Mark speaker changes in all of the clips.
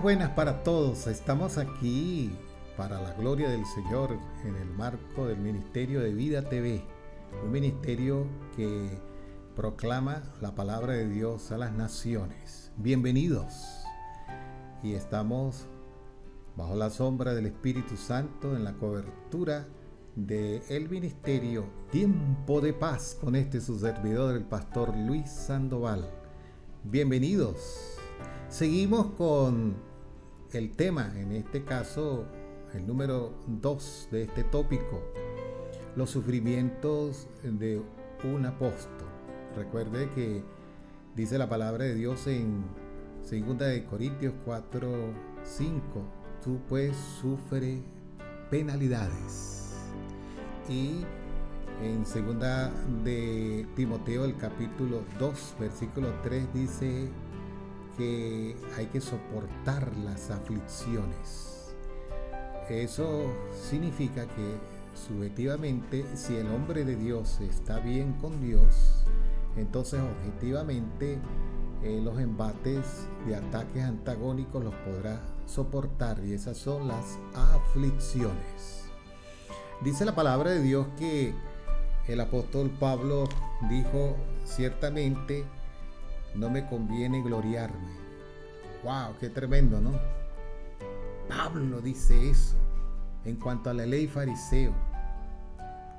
Speaker 1: Buenas para todos. Estamos aquí para la gloria del Señor en el marco del Ministerio de Vida TV, un ministerio que proclama la palabra de Dios a las naciones. Bienvenidos. Y estamos bajo la sombra del Espíritu Santo en la cobertura del ministerio Tiempo de Paz con su servidor, el pastor Luis Sandoval. Bienvenidos. Seguimos con el tema, en este caso el número 2 de este tópico, los sufrimientos de un apóstol. Recuerde que dice la palabra de Dios en 2 de Corintios 4:5, tú pues sufre penalidades. Y en 2 de Timoteo, el capítulo 2, versículo 3 dice que hay que soportar las aflicciones. Eso significa que subjetivamente, si el hombre de Dios está bien con Dios, entonces objetivamente los embates de ataques antagónicos los podrá soportar, y esas son las aflicciones. Dice la palabra de Dios que el apóstol Pablo dijo: ciertamente no me conviene gloriarme. ¡Wow! ¡Qué tremendo!, ¿no? Pablo dice eso en cuanto a la ley fariseo.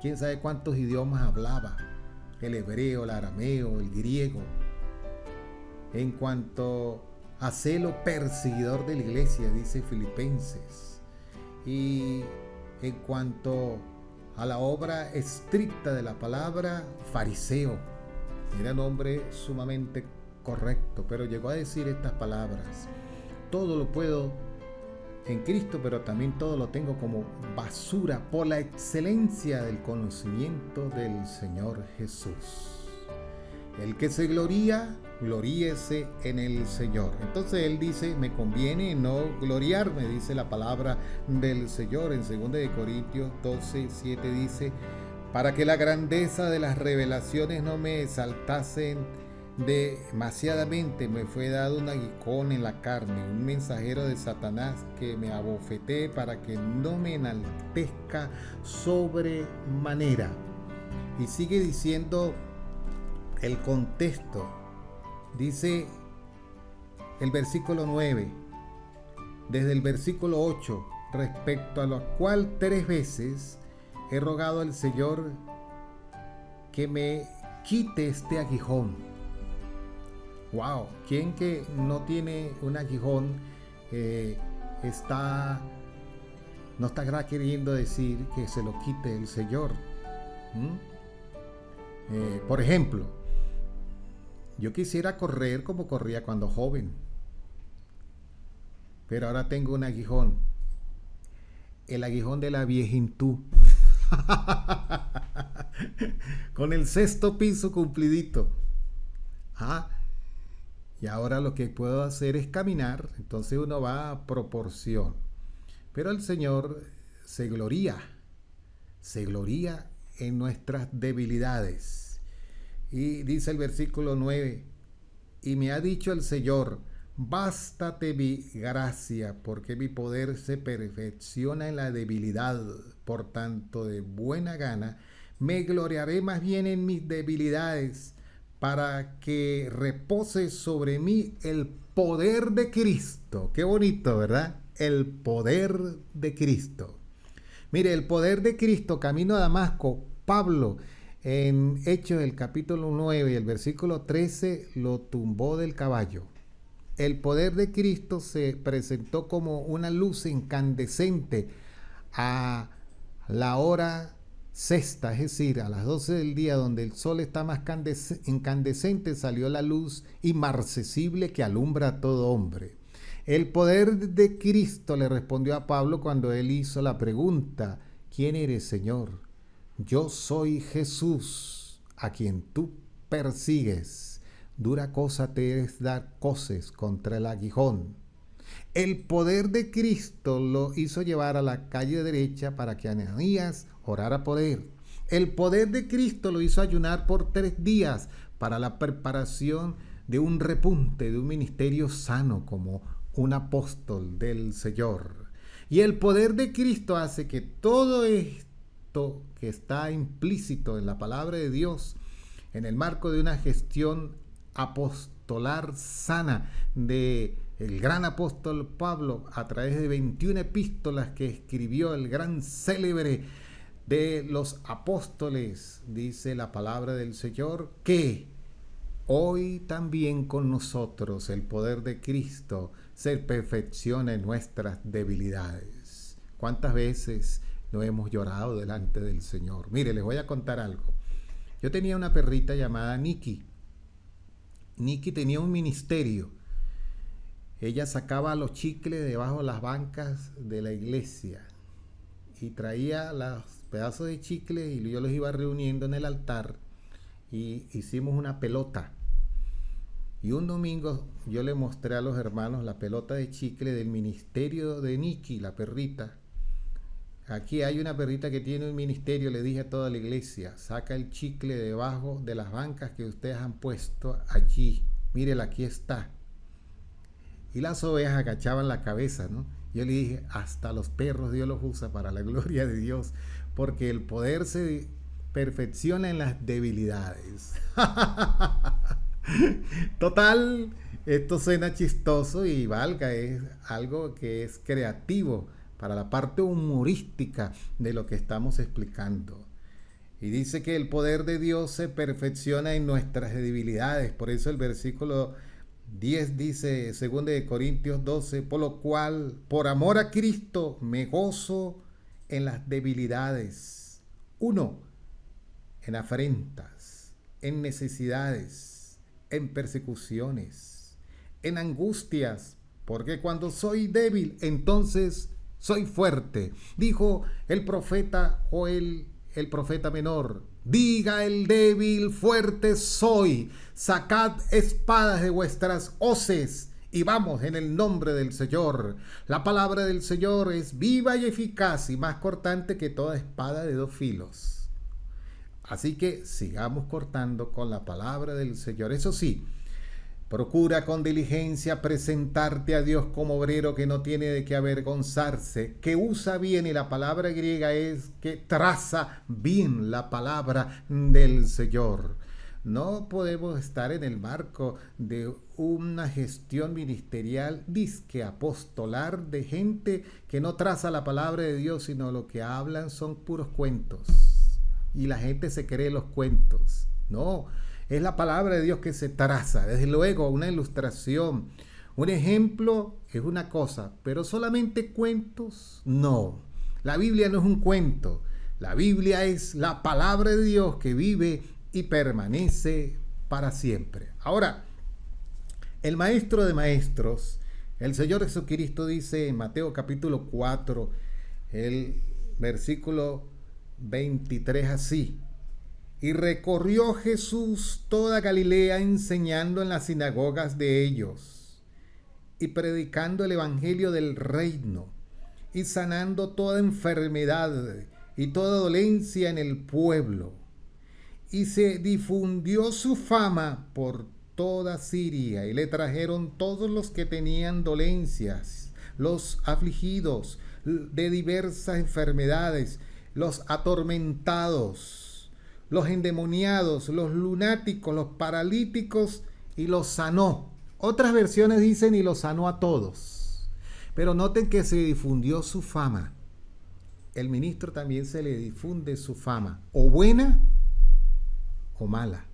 Speaker 1: ¿Quién sabe cuántos idiomas hablaba? El hebreo, el arameo, el griego. En cuanto a celo perseguidor de la iglesia, dice Filipenses. Y en cuanto a la obra estricta de la palabra, fariseo. Era un hombre sumamente correcto, pero llegó a decir estas palabras: todo lo puedo en Cristo, pero también todo lo tengo como basura por la excelencia del conocimiento del Señor Jesús. El que se gloría, gloríese en el Señor. Entonces él dice: me conviene no gloriarme, dice la palabra del Señor. En 2 de Corintios 12:7 dice: para que la grandeza de las revelaciones no me exaltasen demasiadamente, me fue dado un aguijón en la carne, un mensajero de Satanás que me abofetee para que no me enaltezca sobremanera. Y sigue diciendo el contexto. Dice el versículo 9, desde el versículo 8, respecto a lo cual 3 veces he rogado al Señor que me quite este aguijón. Wow, ¿quién que no tiene un aguijón no está queriendo decir que se lo quite el Señor? Por ejemplo, yo quisiera correr como corría cuando joven, pero ahora tengo un aguijón, el aguijón de la viejitud. Con el 6º piso cumplidito. Y ahora lo que puedo hacer es caminar. Entonces uno va a proporción. Pero el Señor se gloría en nuestras debilidades. Y dice el versículo 9: y me ha dicho el Señor: bástate mi gracia, porque mi poder se perfecciona en la debilidad. Por tanto, de buena gana me gloriaré más bien en mis debilidades, para que repose sobre mí el poder de Cristo. Qué bonito, ¿verdad? El poder de Cristo. Mire, el poder de Cristo, camino a Damasco, Pablo, en Hechos el capítulo 9 y el versículo 13, lo tumbó del caballo. El poder de Cristo se presentó como una luz incandescente a la hora sexta, es decir, a las 12 del día, donde el sol está más incandescente, salió la luz inmarcesible que alumbra a todo hombre. El poder de Cristo le respondió a Pablo cuando él hizo la pregunta: ¿quién eres, Señor? Yo soy Jesús, a quien tú persigues. Dura cosa te es dar coces contra el aguijón. El poder de Cristo lo hizo llevar a la calle derecha para que Ananías orara por él. El poder de Cristo lo hizo ayunar por 3 días para la preparación de un repunte, de un ministerio sano como un apóstol del Señor. Y el poder de Cristo hace que todo esto que está implícito en la palabra de Dios, en el marco de una gestión apostolar sana de el gran apóstol Pablo, a través de 21 epístolas que escribió, el gran célebre de los apóstoles, dice la palabra del Señor, que hoy también con nosotros el poder de Cristo se perfecciona en nuestras debilidades. ¿Cuántas veces no hemos llorado delante del Señor? Mire, les voy a contar algo. Yo tenía una perrita llamada Nikki. Nikki tenía un ministerio. Ella sacaba los chicles debajo de las bancas de la iglesia y traía los pedazos de chicle y yo los iba reuniendo en el altar y hicimos una pelota. Y un domingo yo le mostré a los hermanos la pelota de chicle del ministerio de Nikki, la perrita. Aquí hay una perrita que tiene un ministerio, le dije a toda la iglesia, saca el chicle debajo de las bancas que ustedes han puesto allí. Mírela, aquí está. Y las ovejas agachaban la cabeza, ¿no? Yo le dije, hasta los perros Dios los usa para la gloria de Dios, porque el poder se perfecciona en las debilidades. Total, esto suena chistoso y valga, es algo que es creativo para la parte humorística de lo que estamos explicando. Y dice que el poder de Dios se perfecciona en nuestras debilidades. Por eso el versículo 10 dice, 2 de Corintios 12, por lo cual, por amor a Cristo, me gozo en las debilidades. 1, en afrentas, en necesidades, en persecuciones, en angustias, porque cuando soy débil, entonces soy fuerte. Dijo el profeta Joel, el profeta menor, diga el débil, fuerte soy, sacad espadas de vuestras hoces y vamos en el nombre del Señor. La palabra del Señor es viva y eficaz y más cortante que toda espada de 2 filos. Así que sigamos cortando con la palabra del Señor. Eso sí, procura con diligencia presentarte a Dios como obrero que no tiene de qué avergonzarse, que usa bien, y la palabra griega es que traza bien la palabra del Señor. No podemos estar en el marco de una gestión ministerial disque apostolar de gente que no traza la palabra de Dios, sino lo que hablan son puros cuentos. Y la gente se cree los cuentos. No, es la palabra de Dios que se traza. Desde luego, una ilustración, un ejemplo es una cosa, pero solamente cuentos, no. La Biblia no es un cuento. La Biblia es la palabra de Dios que vive y permanece para siempre. Ahora, el maestro de maestros, el Señor Jesucristo, dice en Mateo capítulo 4, el versículo 23 así: y recorrió Jesús toda Galilea enseñando en las sinagogas de ellos y predicando el evangelio del reino y sanando toda enfermedad y toda dolencia en el pueblo. Y se difundió su fama por toda Siria y le trajeron todos los que tenían dolencias, los afligidos de diversas enfermedades, los atormentados, los endemoniados, los lunáticos, los paralíticos, y los sanó. Otras versiones dicen y los sanó a todos. Pero noten que se difundió su fama. El ministro también se le difunde su fama, o buena o mala.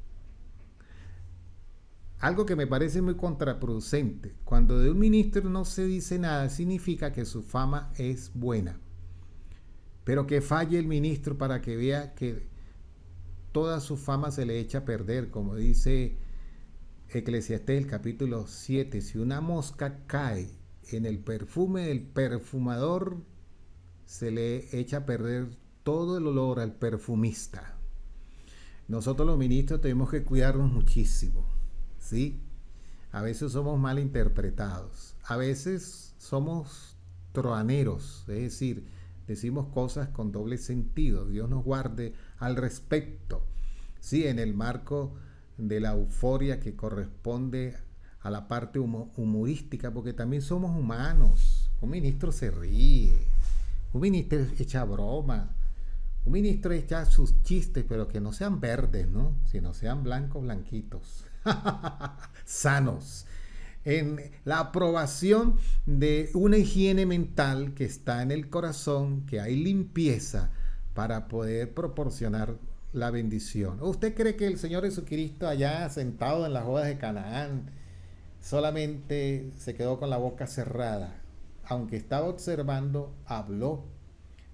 Speaker 1: Algo que me parece muy contraproducente. Cuando de un ministro no se dice nada, significa que su fama es buena. Pero que falle el ministro para que vea que toda su fama se le echa a perder, como dice Eclesiastés el capítulo 7, si una mosca cae en el perfume del perfumador, se le echa a perder todo el olor al perfumista. nosotros los ministros tenemos que cuidarnos muchísimo, ¿sí? A veces somos mal interpretados, a veces somos truaneros, es decir, decimos cosas con doble sentido. Dios nos guarde al respecto, ¿sí? En el marco de la euforia que corresponde a la parte humorística, porque también somos humanos. Un ministro se ríe, un ministro echa broma, un ministro echa sus chistes, pero que no sean verdes, ¿no? Sino sean blancos, blanquitos, sanos, en la aprobación de una higiene mental que está en el corazón, que hay limpieza para poder proporcionar la bendición. ¿Usted cree que el Señor Jesucristo allá sentado en las bodas de Canaán solamente se quedó con la boca cerrada? Aunque estaba observando, habló.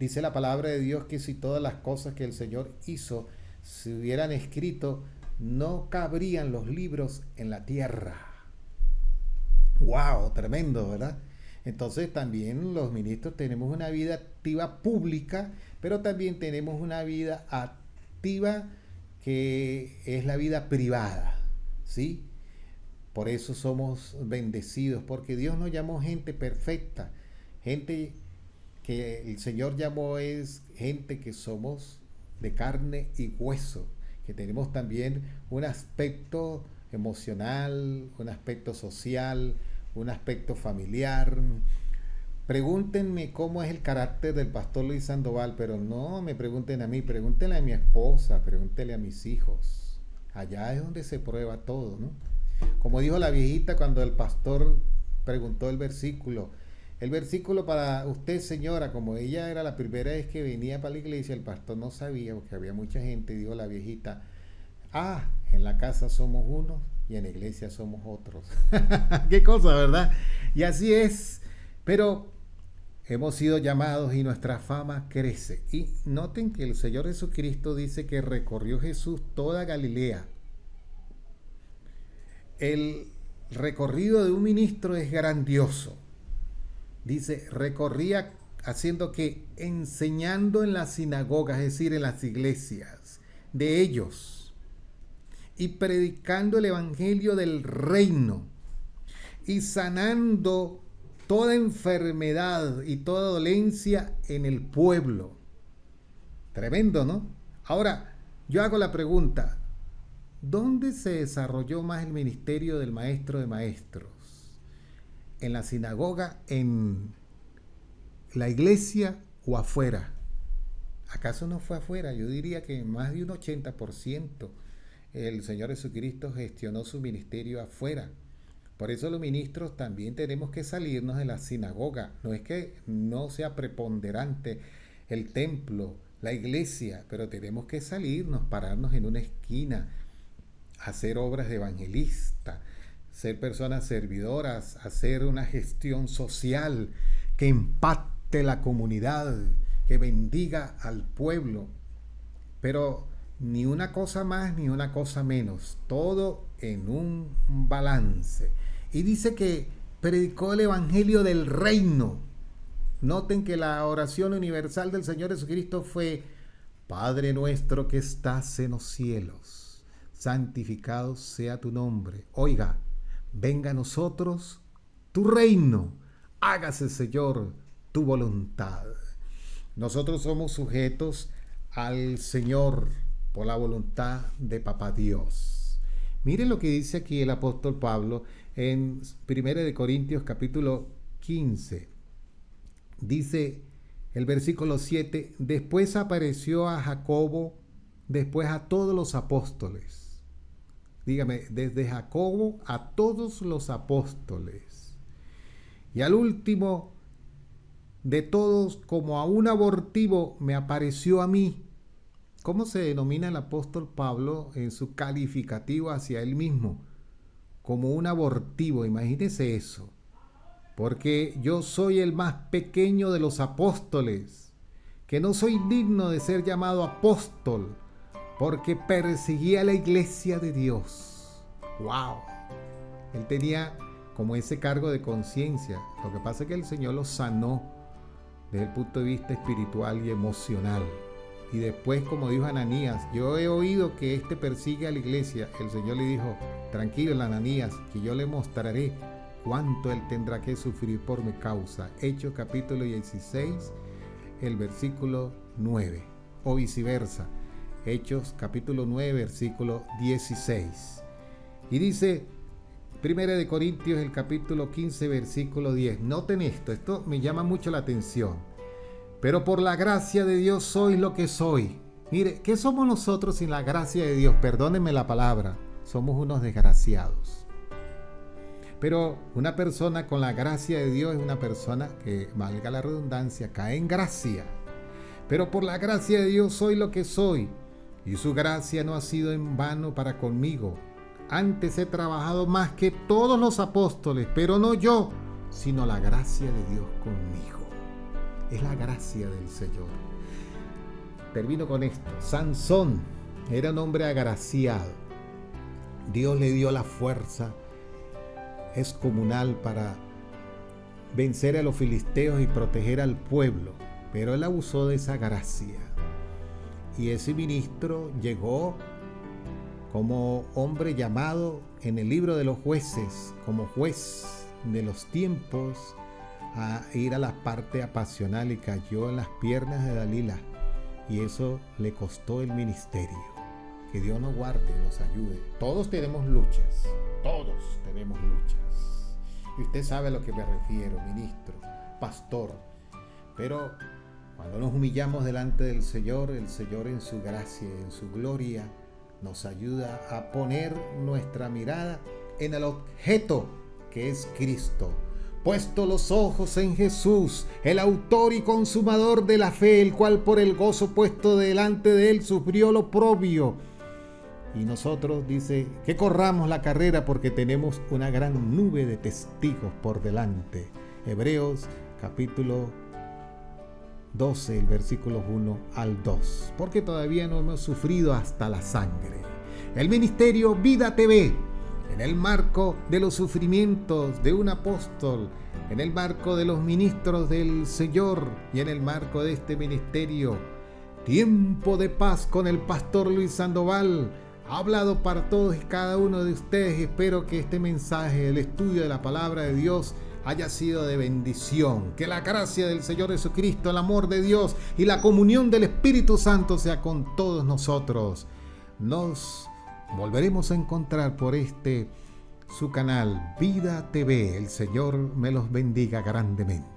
Speaker 1: Dice la palabra de Dios que si todas las cosas que el Señor hizo se hubieran escrito, no cabrían los libros en la tierra. ¡Wow! Tremendo, ¿verdad? Entonces también los ministros tenemos una vida activa pública, pero también tenemos una vida activa que es la vida privada, ¿sí? Por eso somos bendecidos, porque Dios nos llamó gente perfecta, gente que el Señor llamó es gente que somos de carne y hueso, que tenemos también un aspecto emocional, un aspecto social, un aspecto familiar. Pregúntenme cómo es el carácter del pastor Luis Sandoval, pero no me pregunten a mí, pregúntenle a mi esposa, pregúntenle a mis hijos. Allá es donde se prueba todo, ¿no? Como dijo la viejita cuando el pastor preguntó el versículo para usted, señora, como ella era la primera vez que venía para la iglesia, el pastor no sabía porque había mucha gente, dijo la viejita, en la casa somos unos y en la iglesia somos otros. Qué cosa, ¿verdad? Y así es, pero hemos sido llamados y nuestra fama crece. Y noten que el Señor Jesucristo dice que recorrió Jesús toda Galilea. El recorrido de un ministro es grandioso. Dice, recorría haciendo que enseñando en las sinagogas, es decir, en las iglesias de ellos, y predicando el evangelio del reino, y sanando toda enfermedad y toda dolencia en el pueblo. Tremendo, ¿no? Ahora, yo hago la pregunta, ¿dónde se desarrolló más el ministerio del maestro de maestros? ¿En la sinagoga, en la iglesia o afuera? ¿Acaso no fue afuera? Yo diría que más de un 80% el Señor Jesucristo gestionó su ministerio afuera. Por eso los ministros también tenemos que salirnos de la sinagoga. No es que no sea preponderante el templo, la iglesia, pero tenemos que salirnos, pararnos en una esquina, hacer obras de evangelista, ser personas servidoras, hacer una gestión social que impacte la comunidad, que bendiga al pueblo. Pero ni una cosa más ni una cosa menos, todo en un balance. Y dice que predicó el evangelio del reino. Noten que la oración universal del Señor Jesucristo fue: Padre nuestro que estás en los cielos, santificado sea tu nombre. Oiga, venga a nosotros tu reino, hágase, Señor, tu voluntad. Nosotros somos sujetos al Señor por la voluntad de Papá Dios. Miren lo que dice aquí el apóstol Pablo en 1 Corintios capítulo 15. Dice el versículo 7, después apareció a Jacobo, después a todos los apóstoles. Dígame, desde Jacobo a todos los apóstoles. Y al último de todos, como a un abortivo, me apareció a mí. ¿Cómo se denomina el apóstol Pablo en su calificativo hacia él mismo? Como un abortivo, imagínese eso. Porque yo soy el más pequeño de los apóstoles, que no soy digno de ser llamado apóstol, porque perseguía la iglesia de Dios. ¡Wow! Él tenía como ese cargo de conciencia. Lo que pasa es que el Señor lo sanó desde el punto de vista espiritual y emocional. Y después, como dijo Ananías, yo he oído que este persigue a la iglesia. El Señor le dijo, tranquilo Ananías, que yo le mostraré cuánto él tendrá que sufrir por mi causa. Hechos capítulo 16, el versículo 9. O viceversa. Hechos capítulo 9, versículo 16. Y dice, Primera de Corintios, el capítulo 15, versículo 10. Noten esto me llama mucho la atención. Pero por la gracia de Dios soy lo que soy. Mire, ¿qué somos nosotros sin la gracia de Dios? Perdónenme la palabra, somos unos desgraciados. Pero una persona con la gracia de Dios es una persona que, valga la redundancia, cae en gracia. Pero por la gracia de Dios soy lo que soy. Y su gracia no ha sido en vano para conmigo. Antes he trabajado más que todos los apóstoles, pero no yo, sino la gracia de Dios conmigo. Es la gracia del Señor. Termino con esto. Sansón era un hombre agraciado. Dios le dio la fuerza excomunal para vencer a los filisteos y proteger al pueblo, pero él abusó de esa gracia. Y ese ministro llegó como hombre llamado en el libro de los jueces, como juez de los tiempos, a ir a la parte apasional y cayó en las piernas de Dalila. Y eso le costó el ministerio. Que Dios nos guarde y nos ayude. Todos tenemos luchas. Todos tenemos luchas. Y usted sabe a lo que me refiero, ministro, pastor. Pero cuando nos humillamos delante del Señor, el Señor en su gracia, en su gloria, nos ayuda a poner nuestra mirada en el objeto que es Cristo. Puesto los ojos en Jesús, el autor y consumador de la fe, el cual por el gozo puesto delante de él sufrió lo oprobio. Y nosotros dice que corramos la carrera porque tenemos una gran nube de testigos por delante. Hebreos capítulo 12, el versículo 1 al 2. Porque todavía no hemos sufrido hasta la sangre. El ministerio Vida TV, en el marco de los sufrimientos de un apóstol, en el marco de los ministros del Señor y en el marco de este ministerio, Tiempo de Paz con el pastor Luis Sandoval, ha hablado para todos y cada uno de ustedes. Espero que este mensaje, el estudio de la palabra de Dios, haya sido de bendición. Que la gracia del Señor Jesucristo, el amor de Dios y la comunión del Espíritu Santo sea con todos nosotros. Nos volveremos a encontrar por su canal Vida TV. El Señor me los bendiga grandemente.